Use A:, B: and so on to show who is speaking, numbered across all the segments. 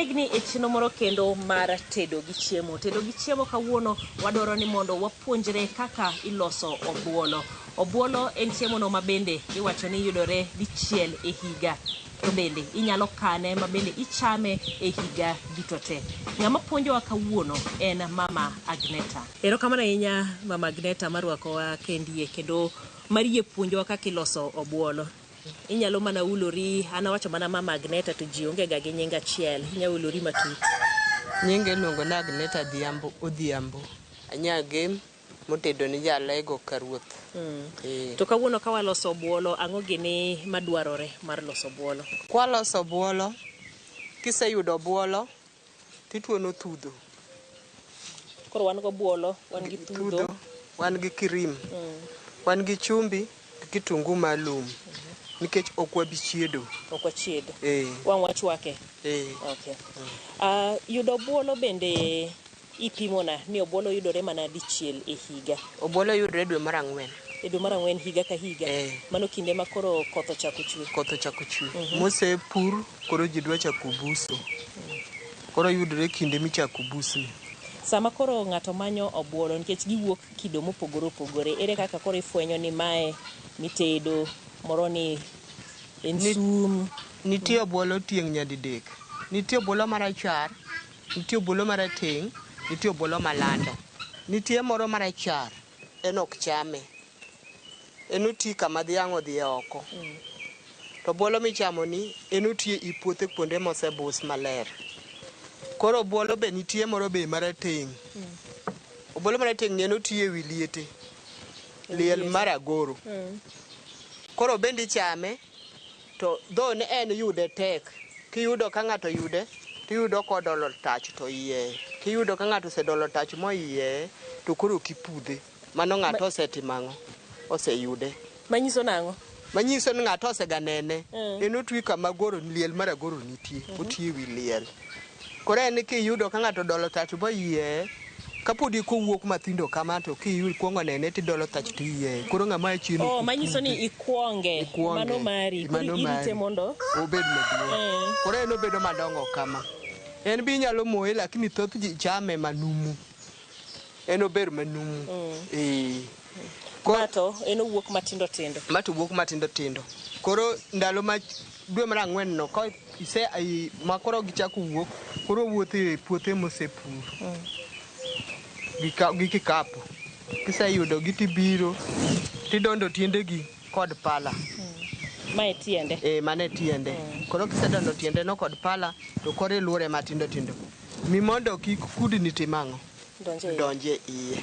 A: Wachiegni e chino moro kendo mar tedo gi chiemo. Tedo gi chiemo kawuono wadwaro ni mondo wapuonjre kaka iloso obuolo. Obuolo en chiemo no mabende iwacho ni yudore dichiel e higa. To bende inyalo kane mabende ichame e higa duto te. Ng'ama puonjowa kawuono en Mama Agneta. Erokamano ahinya Mama Agneta marwakowa kendie kendo marie puonjowa kaka iloso obuolo. Inyalo mana ulori, an awacho mana Mama Agneta to ji onge ga gi nying achiel. Inyalo ulori matut.
B: Nyinge iluongo na Agneta Odhiambo. Anyage motedo ni jalego karuoth.
A: To kawuono ka waloso obuolo, ang'o gini madwarore mar loso obuolo?
B: Kwa loso obuolo, kiseyudo obuolo, tituono thudho.
A: Koro wan go obuolo, wan gi thudho,
B: wan gi kirim, wan gi chumbi, kitungu malum. Nikech ok wabi chiedo.
A: Ok wachiedo. Wang' wachwake. Okay. Yudo obuolo bende ipimona ni obuolo yudore mana dichiel e higa.
B: Obuolo yudore dwe mar 4.
A: E dwe mar 4 higa ka higa. Mano kinde ma koro koth ochako chwe.
B: Koth ochako chwe. Mosepur koro ji dwa chako buso. Koro yudore kinde michako busni.
A: Sama koro ng'ato manyo obuolo nikech giwuok kido mopogore opogore. Ere kaka koro ifwenyo ni mae mitedo moro ni en sum?
B: Nitie obuolo tieng' nyadidek. Nitie obuolo marachar, nitie obuolo marateng', nitie obuolo malando. Nitie moro marachar, en ok chame. En oti kama dhiang' odhiye oko. To obuolo michamo ni en oti i puothe kuonde mosebus maler. Koro obuolo be nitie moro be marateng'. Obuolo marateng' en oti e wi liete. Liel maragoro. Koro bende ichame, to dho ne en yude tek. Kiyudo ka ng'ato yude, tiyudo kodolo tach to iye. Kiyudo ka ng'ato osedolo tach mo iye, to koro kipudhe. Mano ng'ato osetimang'o, oseyude.
A: Manyiso nang'o?
B: Manyiso ni ng'ato oseganene. En otwi kama goro, liel maragoro nitie. Oti wi liel. Koro en kiyudo ka ng'ato odolo tach mo iye, kapodi kowuok mathindo kama to kiyudo kuongo nene tidolo tach to iye. Koro ng'ama chino.
A: Manyiso ni ikwonge. Mano mari. Koro irite mondo
B: obed maduong'. Koro en obedo madongo kama. En bi nyalo moye lakini thoth ji chame manumu. En ober manumu.
A: Mato en owuok matindo tindo.
B: Mato wuok matindo tindo. Koro ndalo ma dwe mar 4 no ko makoro gichako wuok, koro wuothe e puothe mosepur. Gi kikapu. Kiseyudo gi tibiro, tidondo tiendegi kod pala.
A: Mae tiende.
B: Mane tiende. Koro kisedondo tiende no kod pala, to kore luore matindo tindo. Mi mondo kik kudni timang'o. Donje iye.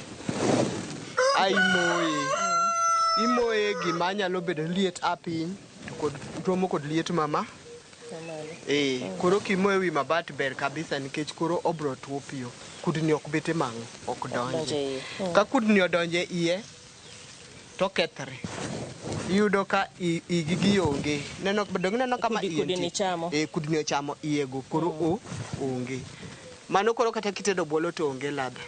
B: Ai moye. Imoye gima nyalo bedo liet apiny, to kod romo kod liet mama. Koro kimoye wi mabat ber kabisa nikech koro obro tuo piyo. Kudni ok bete mang'o, ok donje. Ka kudni odonje iye, to kethre. Iyudo ka igigi onge. Neno kama iye.
A: Kudni chamo.
B: Kudni ochamo iye go koro onge. Mano koro kata kitedo obuolo to onge ladha.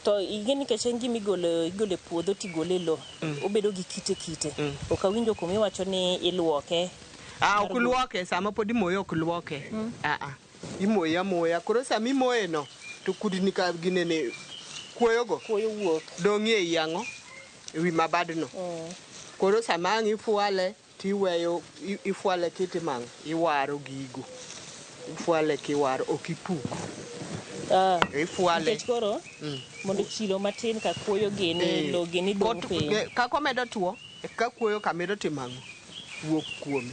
A: To igeni nikech en gima igole puodho tigole lo. Obedo gi kite. Ok awinjo kuma iwacho ni iluoke.
B: Ok luoke, sama pod imoye ok luoke. Imoye amoya. Koro sama imoye no, to kudni ka ginene kuoyo
A: wuok.
B: Dong'i e yang'o e wi mabadno. Koro sama ang' ifwale, tiweyo ifwale kitimang' iwaro gigo. Ifwale kiwaro ok ipuko. Ifwale.
A: Nikech koro mondo chilo matin ka kuoyo geni lo geni dong piny.
B: Ka komedo tuo, ka kuoyo kamedo timang'o wuok kuome.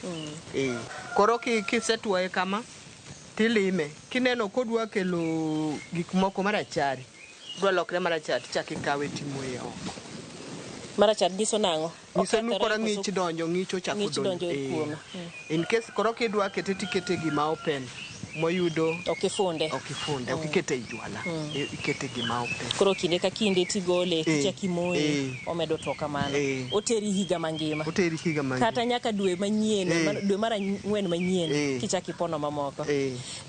B: Koro kisetuoye kama, tilime. Kineno kodwa kelo gik moko marachari, dwa lokre marachari, tichak ikawe timoye oko.
A: Marachar nyiso nang'o?
B: Nyiso ni koro ng'ich donjo, ng'ich ochako donjo. In case koro kidwa kete tikete gima open. Moyudo
A: ok ifunde,
B: ok ikete jwala, ikete gima open.
A: Koro kinde ka kinde tigole kichaki moye, omedo to kamano. Oteri higa mangima. Kata nyaka dwe manyien, dwe mar 4 manyien kichaki pono mamoko.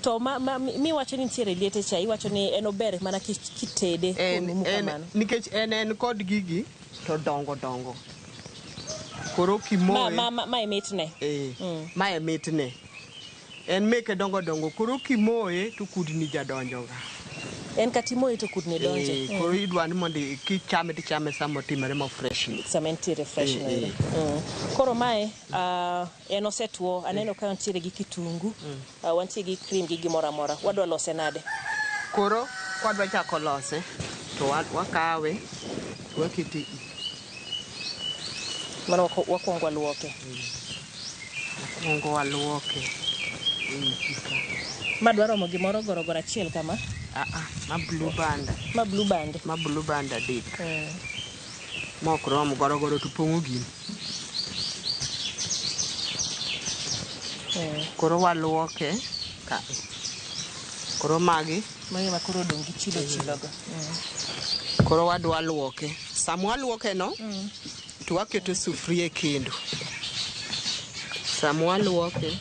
A: To miwacho ni nitiere liete cha, iwacho ni en ober mana kitede kuom kamano.
B: Nikech en kod gigi to dongo. Koro kimoye.
A: Ma emitne.
B: Ma emitne. En meke dongo dongo koro kimoye to kudni jadonjoga.
A: En katimoye to kudni donje.
B: Koro idwa ni mondo kichame tichame sama otimore ma fresh.
A: Sama entiere fresh no. Koro mae en osetuo, aneno ka ntiere gi kitungu, wantie gi cream gi gimoro amora. Wadwa lose nade?
B: Koro kwadwa chako lose to wakawe wakete
A: Mano wakuongo waluoke.
B: Wakuongo waluoke.
A: Ma dwaro gimoro gorogoro achiel kama?
B: Ma blue band.
A: Ma blue band.
B: Ma blue band adek. Mok rom gorogoro to pong'o gini. Koro waluoke ka. Koro magi
A: ma koro dong gi chilo go.
B: Koro wadwa luoke. Sama waluoke no to waketo sufria e kendo. Sama waluoke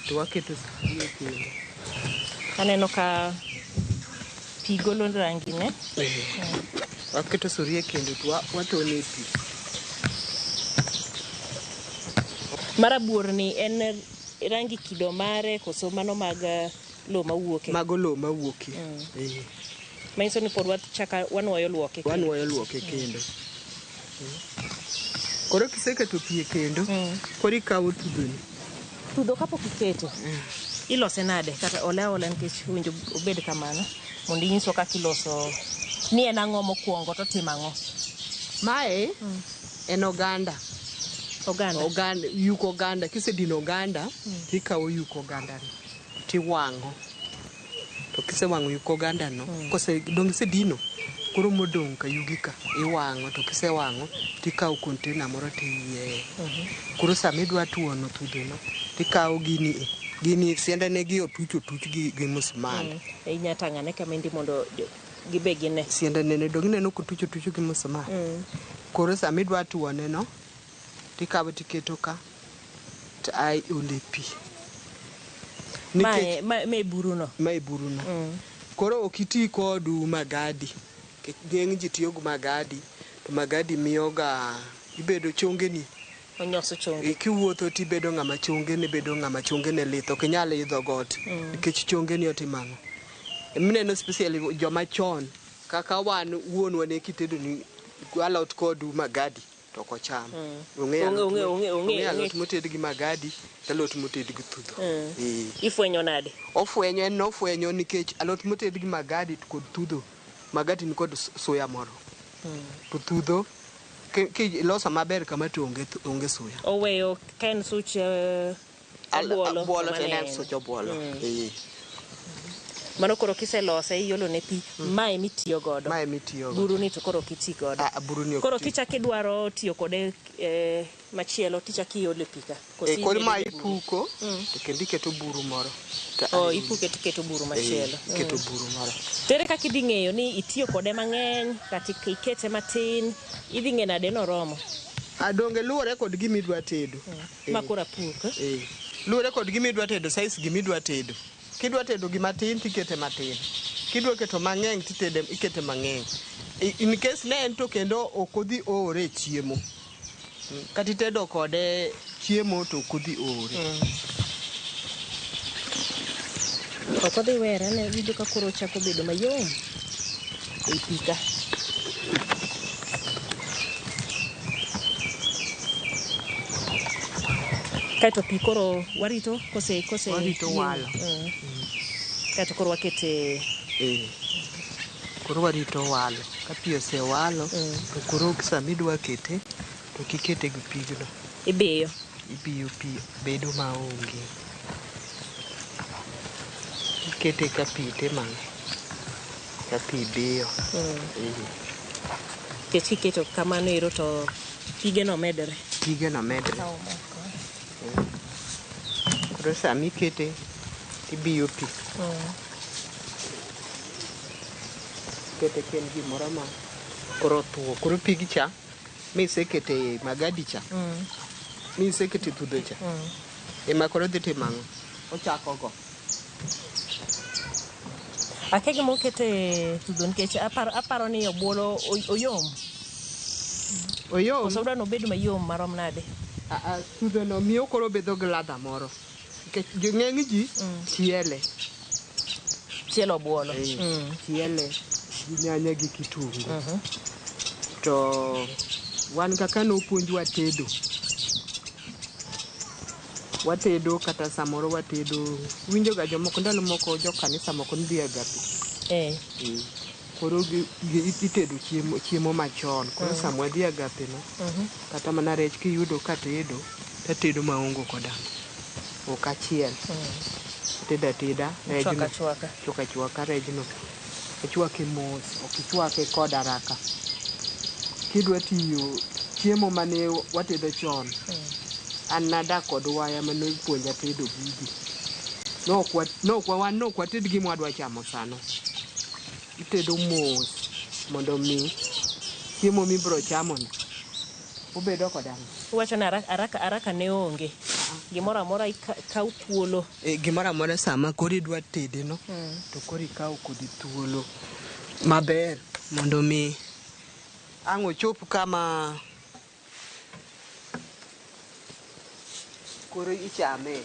B: to waketo sufria e kendo.
A: Aneno ka pi golo rangi ne.
B: Waketo sufria e kendo to watone pi.
A: Marabuor ni en rangi kido mare koso mano mag lo mawuoke.
B: Mago lo mawuoke.
A: Ma iso ni pod wachaka wanwoyo luoke.
B: Wanwoyo luoke kendo. Koro kiseketo pi e kendo, koro ikawo tudoni.
A: Tudo kapok iketo. Ilose nade kata ole nikech winjo obed kamano mondo inyiso kaka iloso ni en ang'o mokwongo to timo ang'o.
B: Mae en oganda. Yuk oganda. Kisedino oganda, tikawo yuk oganda no tiwang'o. To kisewang'o yuk oganda no, dong isedino, koro modong' ka yugi ka iwang'o. To kisewang'o tikawo container moro tiyieye. Koro sama idwa tuono tudhono tikawo gini siendene gi otuch gi musmal.
A: Inyatang'ane kamendi mondo gibe gine.
B: Siendene ne dong ineno kotuch gi musmal. Koro sama idwa tuone no tikawo tiketo ka to ole pi.
A: Mae buruno.
B: Mae buruno. Koro ok iti kod magadi. Ng'eny ji tiyo gi magadi. To magadi miyoga ibedo chongeni.
A: Onyoso chonge.
B: Kiwuotho tibedo ng'ama chongene lith. Ok inyal idho got. Nikech chongeni otimang'o. Mineno especially joma chon kaka wan wuonwa ne kitedo ni alot kod magadi to ok ocham. Ong'e alot moted gi magadi to alot moted gi thudho.
A: Ifwenyo nade?
B: Ofwenyo nikech alot moted gi magadi kod thudho. Magadi ni kod suya moro. To thudho kiloso maber kama to onge suya.
A: Oweyo kaen such obuolo.
B: Obuolo to en such obuolo.
A: Mano koro kiselose iolo ne pi. Mae mitiyo godo. Buru ni to koro kiti godo. Koro kichaki dwaro tiyo kode machielo tichaki iole pi ka.
B: Koro ma ipuko to kendo iketo buru moro.
A: Ipuke tiketo buru machielo.
B: Iketo buru moro.
A: Tere kaka idhi ng'eyo ni itiyo kode mang'eny kata ikete matin, idhi ng'e nade noromo?
B: Donge luwore kod gima idwa tedo.
A: Ma koro apuk.
B: Luwore kod gima idwa tedo, size gima idwa tedo. Kidwa tedo gima tin tikete matin. Kidwa keto mang'eny ikete mang'eny. In case ne en to kendo ok odhi ore chiemo. Kata itedo kode chiemo to ok odhi ore.
A: Ok odhi were ne winjo ka koro chako bedo mayom. E pika. Kaito pi koro warito kose
B: warito walo.
A: Kaito koro wakete
B: koro warito walo. Ka pi osewalo to koro sama idwa kete to kikete gi pigno.
A: Ibiyo
B: pi bedo maonge. Ikete ka pi temang'. Ka pi biyo.
A: Kiketo kamano ero to pigeno medre.
B: Koro sama ikete ibiyo pi. Kete ken gimoro ma koro tuo. Koro pigi cha misekete magadi cha. Misekete thudho cha. Ema koro dhi timang'o. Ochako go.
A: Akege mokete thudho nikech aparo ni obuolo oyom.
B: Oyom.
A: Koso dwa no bedo mayom marom nade?
B: Thudho no miyo koro bedo gi ladha moro. ng'eny ji chiele.
A: Chielo obuolo.
B: Chiele gi nyanya gi kitungu. To wan kaka nopuonjwa tedo. Watedo kata samoro watedo. Winjo ga jomoko ndalo moko jo kanisa moko ndhi agapi. Koro itedo chiemo machon. Koro samwa dhi agape no. Kata mana rech kiyudo katedo. Tatedo maongo kodang'. Ok achiel. Ateda. Chwaka rejno. Ichwake mos. Ok ichwake kod haraka. Kidwa tiyo chiemo mane watedo chon. An nadak kod waya mane puonja tedo gigi. Nok wated gima wadwa chamo sano. Itedo mos mondo mi chiemo mibro chamo ni obedo kodang'.
A: Wacho na haraka ne onge. Gimoro amora ikaw thuolo.
B: Gimoro amora sama koro idwa tede no to koro ikaw kodi thuolo maber mondo mi ang' ochop kama koro ichame.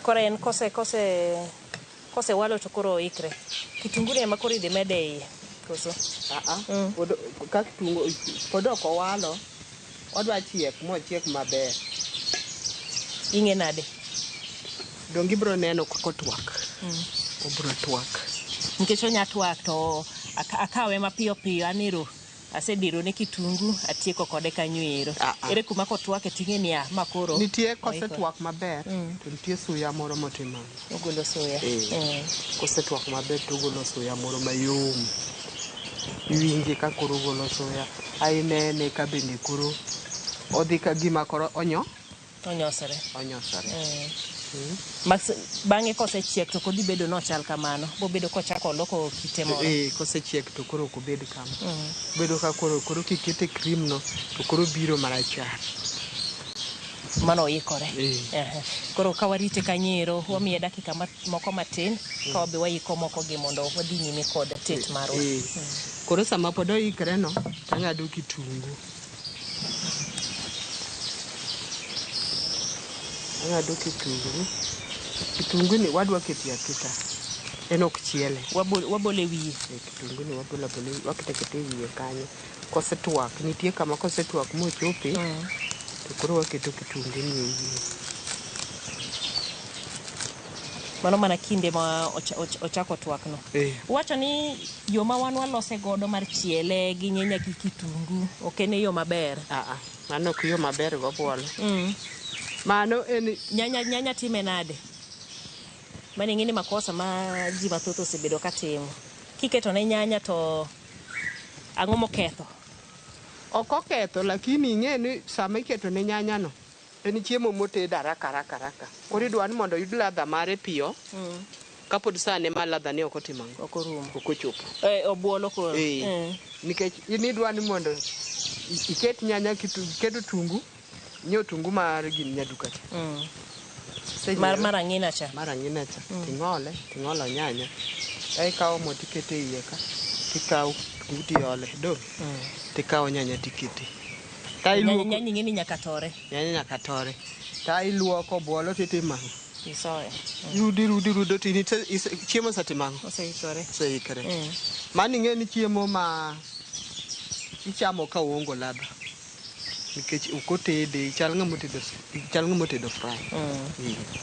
A: Koro en kose walo to koro ikre. Kitungu ne ma koro idhi mede iye. Koso?
B: Ka kitungu pod ok owalo, odwa chiek mochiek maber.
A: Ing'e nade?
B: Dong ibro neno kako twak. Obro twak.
A: Nikech onya twak to akawe mapiyo piyo aniro. Asediro ne kitungu atieko kode kanywero. Ere kuma kotwake ting'e niya makoro.
B: Nitie kose twak maber to nitie suya moro motimamo.
A: Ogolo suya.
B: Kose twak maber to ogolo suya moro mayom. Iwinje ka koro ogolo suya. Ainene ka bende koro odhi ka gima koro
A: Onyosore.
B: Bang'e
A: kosechiek to kodhi bedo nochal kamano. Bo bedo kochako loko kite moro.
B: Kosechiek to koro ok obed kama. Bedo ka koro kikete cream no to koro biro marachar.
A: Mano ikore. Koro ka warite kanyero wamiye dakika moko matin ka wabe waiko moko gi mondo wadhi nyime kod tet marwa.
B: Koro sama pod oikre no tang'ado kitungu. Kitungu ni wadwa keti aketa. En ok chiele.
A: Wabole wiye.
B: Kitungu ni wabole wakete wiye kanyo. Kosetwak nitie kama kosetwak mochope. To koro waketo kitungu ni wiye.
A: Mano mana kinde ma ochako twak no. Wacho ni yo ma wan walose godo mar chiele gi nyanya gi kitungu ok en yo maber.
B: Mano ok yo maber go Obuolo. Mano en
A: nyanya time nade. Mani ng'ini makosa ma ji mathoth osebedo katimo. Kiketo ne nyanya to ang'o moketho?
B: Ok oketho lakini ing'e ni sama iketo ne nyanya no en chiemo moted haraka. Koro idwa ni mondo yud ladha mare piyo. Kapod sane ma ladha ne ok otimo ang'o.
A: Ok orumo.
B: Ok ochopo.
A: Obuolo koro.
B: Nikech idwa ni mondo iket nyanya keto tungu. Nyo tungu mar gin nyaduka cha.
A: Marang'ina cha.
B: Ting'olo nyanya. Ai kawo mo tikete iye ka. Tikawo tungu tiole do. Tikawo nyanya tikete.
A: Nyanya ng'ini nyaka tore.
B: Ta iluoko Obuolo titimang'o.
A: Isoye.
B: Rudo tini chiemo satimang'o.
A: Oseikore.
B: Mani ng'e ni chiemo ma ichamo ka uongo ladha. Nikech ukotede chal ng'amo tedo fry.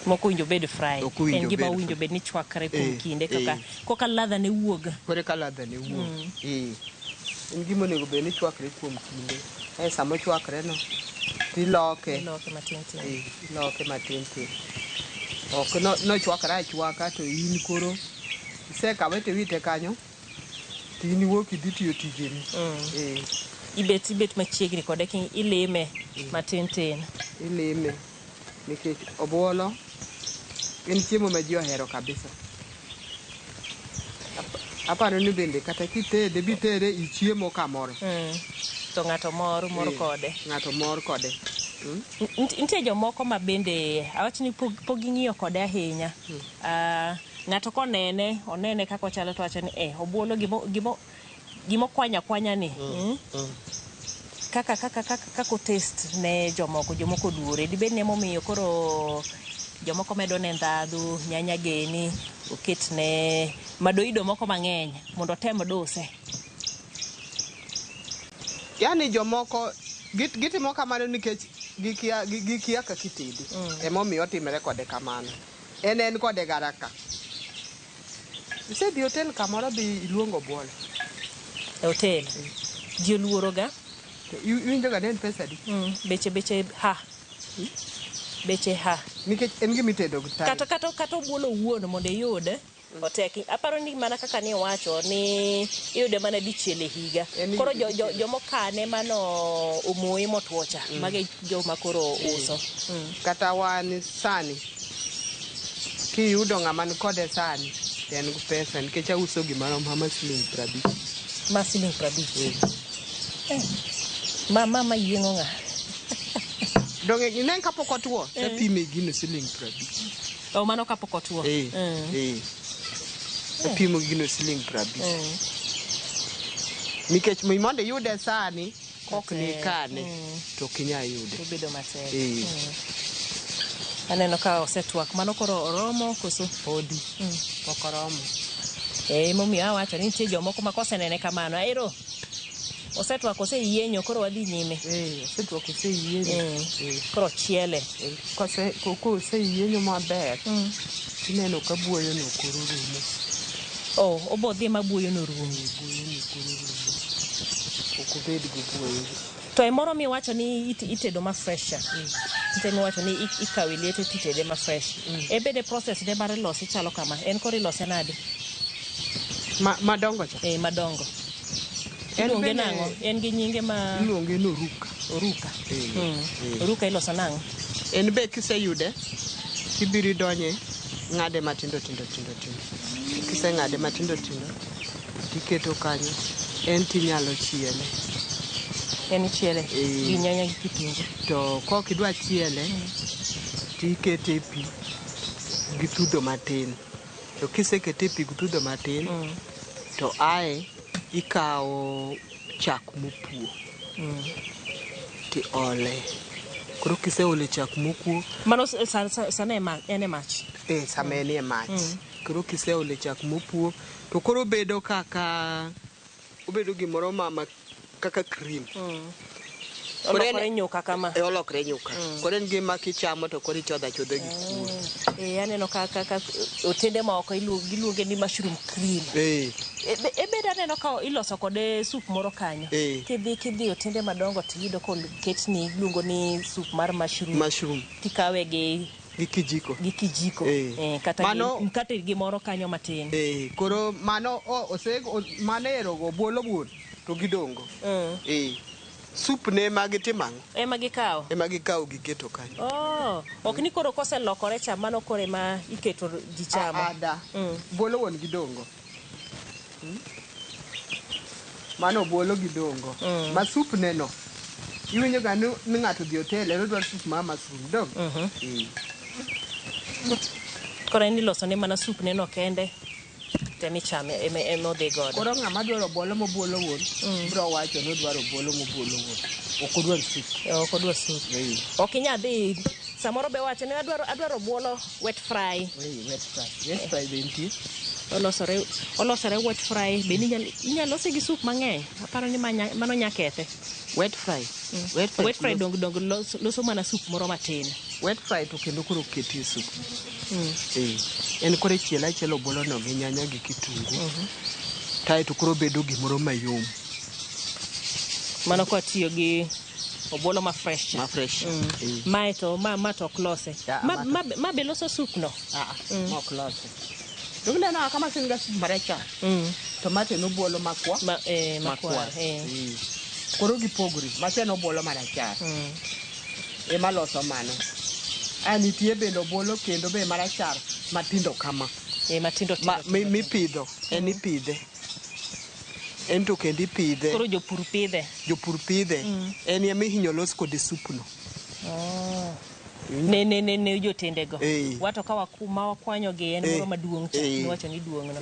A: Moko winjo bed fry. En gima winjo bed ni chwakre kuom kinde koka ladha ne wuoga.
B: En gima onego bed ni chwakre kuom kinde. Sama chwakre no tiloke matin. Ok no chwakre achwaka to in koro isekawe to wite kanyo. Tini wuok idhi tiyo tijeni.
A: Ibet machiegni kode ilime matin.
B: Ilime nikech Obuolo en chiemo ma ji ohero kabisa. Aparo ni bende kata bitere ichiemo kamoro.
A: To ng'ato mor kode. Nitie jomoko ma bende awach ni pog ing'iyo kode ahinya. Ng'ato onene kaka ochalo to wacho ni Obuolo gimo kwanya ni. Kaka taste ne jomoko duore. Dibed ne momiyo koro jomoko medo ne ndhadhu, nyanya geni, oketne madoido moko mang'eny mondo tem duse.
B: Yani jomoko gitimo kamano nikech gikia kaka itede. Emomiyo otimore kode kamano. En kode garaka. Isedhi hotel kamoro bi iluongo Obuolo.
A: E hotel. Ji oluoro ga.
B: Iwinjo ga en pesa di?
A: Beche ha. Beche ha.
B: Nikech en gima itedo
A: kata Obuolo wuon mondo iyude oteki. Aparo ni mana kaka ni wacho ni iyude mana dichiel e higa. Koro jomokane mano omoye motwocha mage joma koro uso.
B: Kata wan sani kiyudo ng'ama ni kode sani en gi pesa nikech auso gimoro ma siling 50.
A: Ma siling 50. Mama yiengo ng'a.
B: Donge inen kapok otwo pime gino siling 50.
A: O mano kapok otwo.
B: Pimo gino siling 50. Nikech mondo yude sani kok ni kane to kinya yude.
A: Bedo matek. Aneno ka osetwak mano koro oromo koso
B: podi. Pok oromo.
A: Momiyo awacho ni nitie jomoko ma kosenene kamano. Airo osetwak oseyienyo koro wadhi nyime.
B: Osetwak oseyienyo.
A: Koro chiele.
B: Koko oseyienyo maber. Tineno ka buoyo no koro rumo.
A: Obodhi ma buoyo no rumo.
B: Ok obed gi buoyo.
A: To moro mi wacho ni itedo ma fresh. Nitie mi wacho ni ikawi liete titede ma fresh. Bede process de bare losi chalo kama. En koro ilose nade?
B: Madongo cha.
A: Madongo. Iluonge nang'o? En gi nyinge ma
B: iluonge no oruka.
A: Oruka iloso nang'o?
B: En be kiseyude ibiri donye ng'ade matindo. Kise ng'ade matindo tiketo kanyo. En tinyalo chiele.
A: En chiele gi nyanya gi kitungu.
B: To kok idwa chiele tikete pi gi tudho matin. To kisekete pi gi tudho matin to ae ikawo chak mopuo ti ole. Koro kiseole chak mopuo
A: mano sana ene mach.
B: Sama ene mach. Koro kiseole chak mopuo to koro obedo gimoro kaka cream.
A: Olokre nyuka kama.
B: Olokre nyuka. Koro en gima kichamo to koro ichodho gi kuon.
A: Aneno kaka otende ma oko giluonge ni mushroom cream. Bende aneno ka iloso kode sup moro kanyo. Kidhi otende madongo tiyudo koketni iluongo ni sup mar mushroom. Tikawe gi kijiko. Kata gimoro kanyo matin.
B: Koro mano manero Obuolo wuon to gidongo. Sup ne magitimang'o?
A: Ema
B: gikawo giketo kanyo.
A: Ok ni koro koselokore cha mano kore ma iketo ji chamo.
B: Obuolo wuon gidongo. Mano Obuolo gidongo. Ma sup neno. Iwinjo ga ni ng'ato dhi hotel ero dwaro sup ma mushroom dong.
A: Koro en iloso ne mana sup neno kende. Temichame emodhi godo.
B: Koro ng'ama dwaro Obuolo mobuolo wuon bro wacho ni dwaro Obuolo mobuolo wuon. Ok odwar sup.
A: Ok inya dhi samoro be wacho ni adwaro Obuolo wet fry.
B: Wet fry be nitie.
A: Olosore wet fry be inya lose gi sup mang'eny. Aparo ni mano nya kethe.
B: Wet fry
A: dong loso mana sup moro matin.
B: Wet fry to kendo koro ketie sup. En kore chielo Obuolo no gi nyanya gi kitungu. Tai to koro bedo gimoro mayom.
A: Mano kwa tiyo gi Obuolo ma fresh. Mae to ma to klose. Ma be loso sup no.
B: Ma klose. Dong neno kama singa sup marachar. Tomate no Obuolo makwa.
A: Makwa.
B: Koro gipogri. Macheno Obuolo marachar. Ema loso mano. Nitie bende Obuolo kendo be marachar matindo kama.
A: Matindo.
B: Mipidho. En ipidhe. En to kendi pidhe.
A: Koro jopur pidhe.
B: En ema ihinyo los kode sup no.
A: Ne jotende go. Wato ka wakwanyo gi en moro maduong' cha. Niwacho ni duong' no.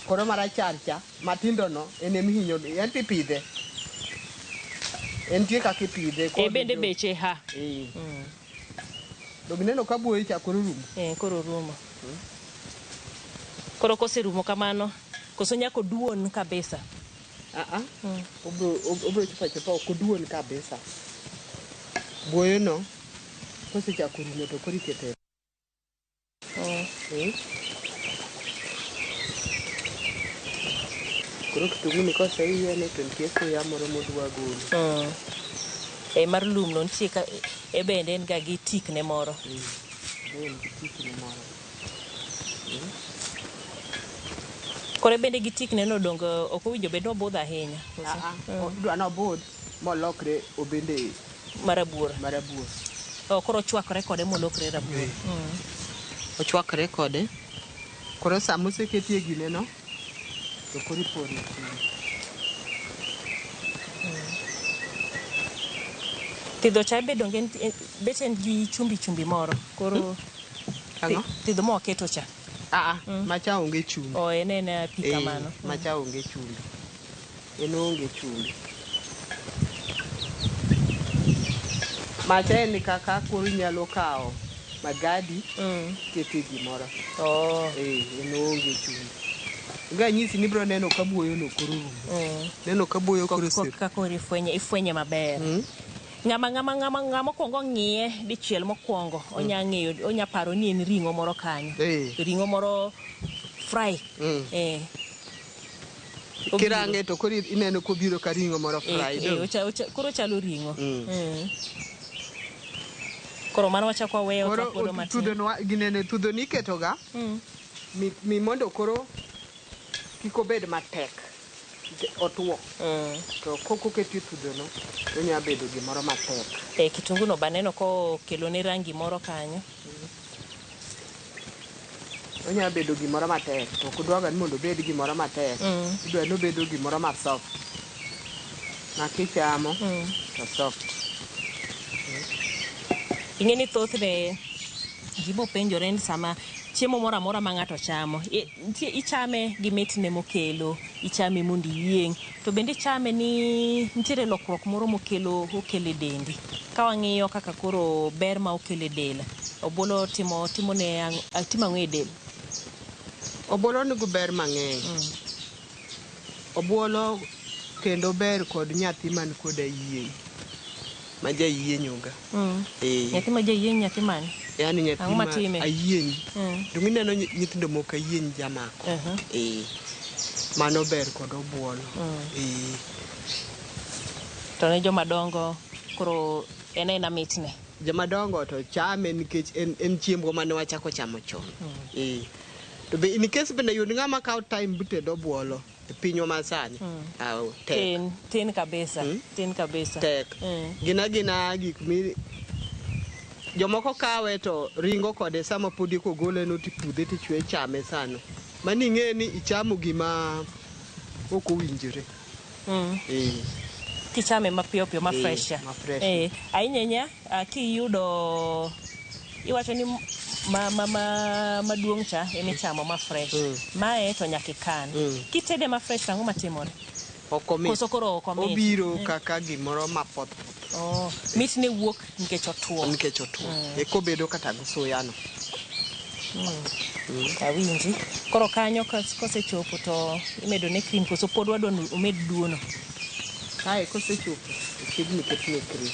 B: Koro marachar cha matindo no en ema ihinyo en tipidhe. En tie kaka ipidhe.
A: Bende beche ha.
B: To gineno ka buoyo chakoro rumo.
A: Koro rumo. Koro koserumo kamano, koso nyako duon kabisa.
B: Obro chupa ok oduon kabisa. Buoyo no kosechako rumo to koro ikete. Koro kitungu ni koseyiene to nitie suya moro modwa golo.
A: Mar lum no nitie ka bende en ga gi tikne moro.
B: Tikne moro.
A: Kore bende gi tikne no dongo ok owinjo bed nobudho ahinya.
B: Dwa nobudh molokre obende
A: marabuor. Koro chwakre kode molokre rabuor.
B: Ochwakre kode. Koro sama oseketie gine no to koro ipore chini.
A: Tidho cha be donge bet en gi chumbi moro. Koro tidho mo keto cha.
B: Macha onge chumbi.
A: En pi kamano.
B: Macha onge chumbi. En onge chumbi. Macha en kaka koro inyalo kawo magadi kete gimoro. En onge chumbi. Ga nyisi ni bro neno ka buoyo no koro rumo. Neno ka buoyo koro
A: kako ifwenye maber. Ng'ama kuongo ng'iye dichiel mokwongo onya ng'eyo onya paro ni en ringo moro kanyo. Ringo moro fry.
B: Kirange to koro ineno kobiro ka ringo moro fry.
A: Koro chalo ringo. Koro mano wachako weyo kapodo matin.
B: Tudho ni keto ga mi mondo koro kiko bed matek otuo. To koko ketie tudho no onya bedo gimoro matek.
A: Kitungu no baneno ko kelo ne rangi moro kanyo.
B: Onya bedo gimoro matek to kudwaga ni mondo bed gimoro matek. Idwa no bedo gimoro ma soft. Ma kichamo to soft.
A: Ing'eni thothne jibo penjore ni sama chiemo moro amora ma ng'ato chamo ichame gi mitne mokelo, ichame mondo iyieng', to bende ichame ni nitiere lokruok moro mokelo e dendi. Ka wang'iyo kaka koro ber ma okelo e del, obuolo timo ang'o e del?
B: Obuolo nigo ber mang'eny. Obuolo kendo ber kod nyathi man kod ayieng'. Ma jayienyoga.
A: Nyathi ma jayieng' nyathi mane?
B: Yani nyathi ma ayieng'. Dungi neno nyithindo moko ayieng' jamako. Mano ber kod obuolo.
A: To ne joma dongo koro en mitne.
B: Joma dongo to chame nikech en chiembo mane wachako chamo chon. To be in case bende yud ng'ama kawo time butedo obuolo e pinywa masani. Tek.
A: Tin kabisa.
B: Tek. Gina gik mi jomoko kawe to ringo kode sama podi kogole no tipudhe tichwe chame sano. Mani ng'e ni ichamo gima ok owinjore.
A: Kichame mapiyo ma fresh. Ahinya kiyudo iwacho ni maduong' cha emichamo ma fresh. Mae to nyaka ikan. Kitede ma fresh ang'o matimore? Koso koro ok omit.
B: Obiro kaka gimoro mapoth.
A: Mit ne wuok nikech otuo.
B: Kobedo kata gi suya no.
A: Awinji. Koro kanyo kosechopo to imedo ne cream koso pod wadwa omed duono.
B: Kosechopo chiegni ketne cream.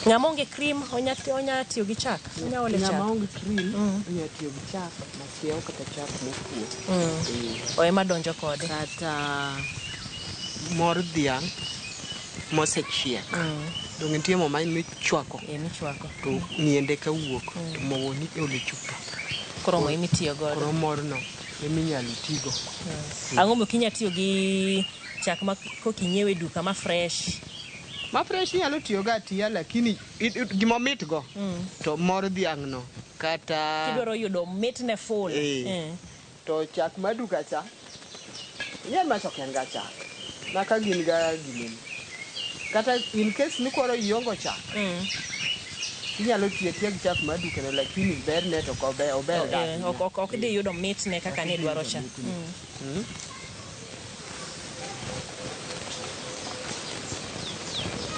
A: Ng'ama onge cream onya tiyo gi chak. Onya ole chak.
B: Ng'ama onge cream onya tiyo gi chak makiewo kata chak mopuo.
A: Ema donjo kode.
B: Kata mor dhiang' mosechiek. Dong nitie mo ma michwako.
A: Michwako.
B: To miende ka wuok to mo ni ole chupa.
A: Koro mo imitiyo godo.
B: Koro morno eminyalo tigo.
A: Ang'o mokinya tiyo gi chak ma kokinyiewe duka ma fresh.
B: Ma fresh nyalo tiyo ga tiya lakini gimo mit go to mor dhiang' no kata
A: kidwaro yudo mitne full.
B: To chak maduka cha nyal macho ken ga chak maka gin ga gini kata in case ni koro iongo chak inyalo tiyo gi chak maduka no lakini ber ne to ko ober ga
A: ok dhi yudo mitne kaka ne dwaro cha.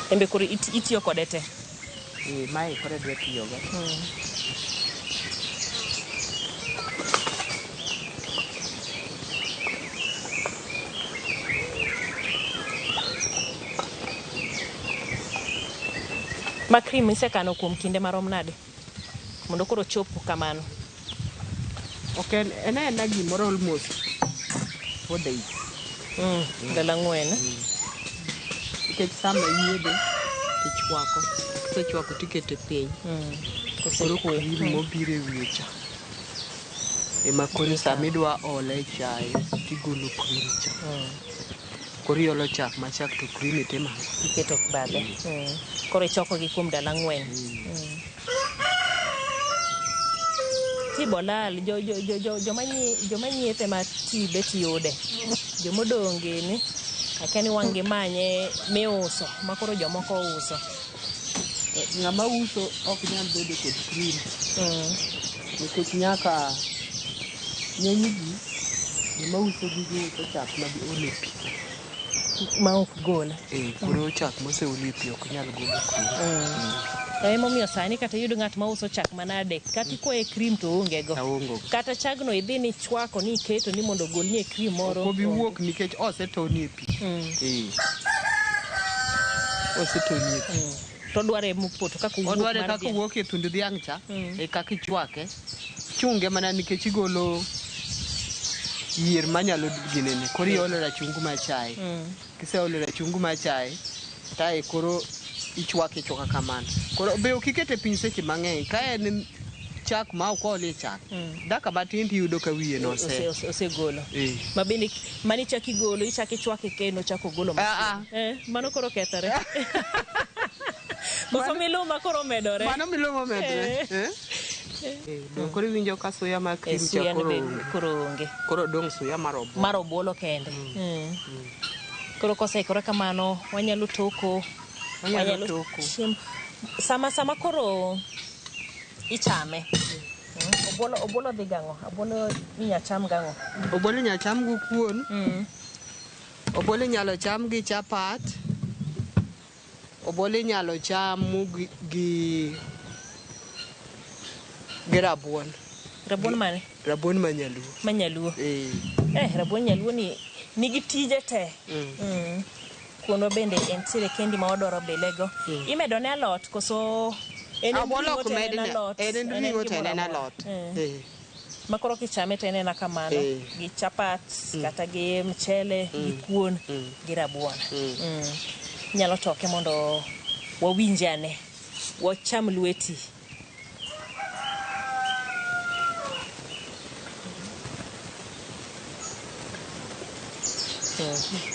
A: Embe koro itiyo kode te.
B: Mae kore dwa tiyogo.
A: Ma cream isekano kuom kinde marom nade mondo koro chopo kamano?
B: Ok en gimoro almost 4 days.
A: Ndalo 4.
B: Nikech sama yiedhe tichwako. Kisechwako tikete piny. Koro cream mobiro e wiye cha. Ema koro sama idwa ole chai tigolo cream cha. Koro iolo chak ma chak to cream itima.
A: Iketo bathe. Koro ichokogi kuom ndalo 4. Tibolal joma nyiepe ma tibe tiyude. Jomodonge ni akeni wangi manye miuso makoro jomoko uso.
B: Ng'ama uso ok nyal bedo kod cream. Nikech nyaka ng'eny ji gima uso gigo chak ma giole pi.
A: Ma ok gol.
B: Koro chak moseole pi ok nyal golo cream.
A: Emomiyo sani kata yudo ng'at ma uso chak manade kata ikoe cream to onge go. Kata chagno idhi ni chwako ni iketo ni mondo golnie cream moro.
B: Obi wuok nikech osetonie pi. Osetonie pi.
A: To dware mopoto kaka wuok.
B: Odware kaka wuok e thund dhiang' cha e kaka ichwake. Chunge mana nikech igolo yier manyalo ginene. Koro iolo rachungu ma chai. Kiseolo rachungu ma chai tae koro ichwake choka kamano. Koro be ok ikete piny seche mang'eny. Ka en chak ma ok ole chak. Daka matin tiyudo ka wiye no
A: osegolo. Ma bende mani chak igolo ichak ichwake kendo chako golo masin. Mano koro kethore. Koso miluma koro medore.
B: Mano miluma medore. Koro winjo ka suya ma cream cha
A: koro onge.
B: Koro dong suya mar
A: obuolo kende. Koro kosekore kamano wanyalo toko. Sama koro ichame. Obuolo dhi gang'o? Obuolo inya cham gang'o?
B: Obuolo inya cham go kuon. Obuolo inyalo cham gi chapat. Obuolo inyalo cham gi rabuon.
A: Rabuon mane?
B: Rabuon ma nyaluo.
A: Ma nyaluo. Rabuon nyaluo ni nigi tije te. Kuno bende entiere kendi ma odoro belego. Imedo ne alot koso
B: obuolo ok medne. En ringo to en alot.
A: Makoro kichame to en kamano gi chapat kata gi mchele gi kuon gi rabuon. Nyalo toke mondo wawinjane. Wacham lweti.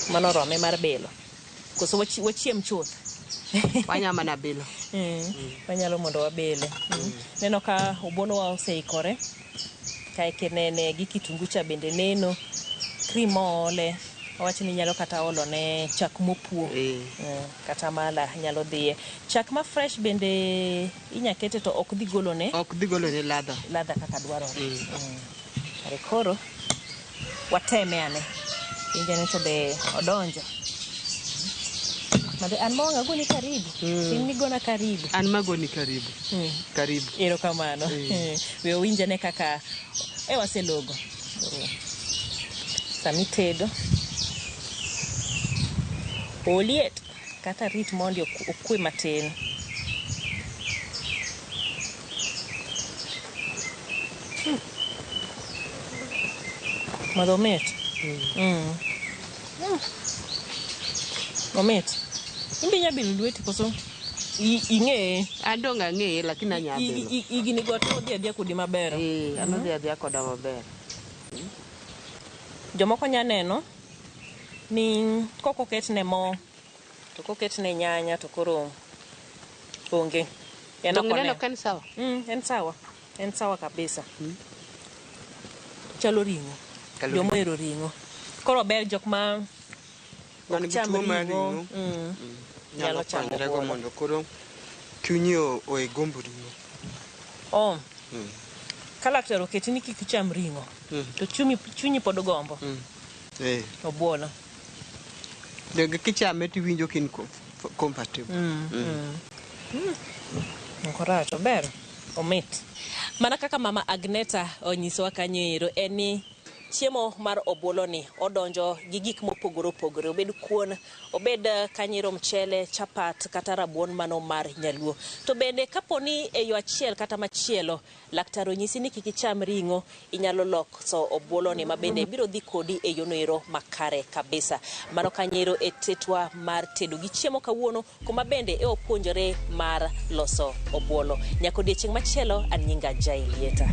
A: Mano rome mar belo. Koso wachiem chuth.
B: Wanyama na belo.
A: Wanyalo mondo wabele. Neno ka obuolo wa oseikore. Kae kenene gi kitungu cha bende neno. Cream ole. Wacho ni nyalo kata olo ne chak mopuo. Kata mala nyalo dhiye. Chak ma fresh bende inyakete to ok dhi golo ne.
B: Ok dhi golo ne ladha.
A: Ladha kaka dwarore. Koro wateme ane. Injane to be odonjo. Made an monga goni karibu. Simni gona karibu.
B: An magoni karibu. Karibu.
A: Ero kamano. We winjane kaka waselogo. Sami tedo. Oliet kata rit mondi okwe matin. Madomit. Omit. Imbe nyabilu lweti koso ing'e.
B: Adonga ng'e lakini anyabelo.
A: Igini goto odhi kodi maber.
B: Ano dhi koda maber.
A: Jomoko nya neno ni koko ketne mo to koketne nyanya to koro onge.
B: Neno kan sawa.
A: En sawa. En sawa kabisa. Chalo ringo. Jomoero ringo. Koro ber jok ma
B: cham ringo. Nyalo chamo mondo koro chunyi oe gombo ringo.
A: Kalakter oketi ni kik cham ringo. To chunyi pod gombo. Obuolo.
B: Dege kichame tiwinjo kin compatible.
A: Okoracho ber omit. Mana kaka mama Agneta onyisowa kanyo ero en ni chiemo mar obuolo ni odonjo gi gik mopogore opogore, obed kuon, obed kanyero mchele, chapat kata rabuon mano mar nyaluo. To bende kaponi e yo achiel kata machielo laktar onyisi ni kik icham ring'o, inyalo loso obuolo ni mabende biro dhi kodi e yono ero makare kabisa. Mano kanyero e tetwa mar tedo gi chiemo kawuono, kuma bende e opuonjore mar loso obuolo. Nyako odiochieng' machielo, an nyinga Jailieta.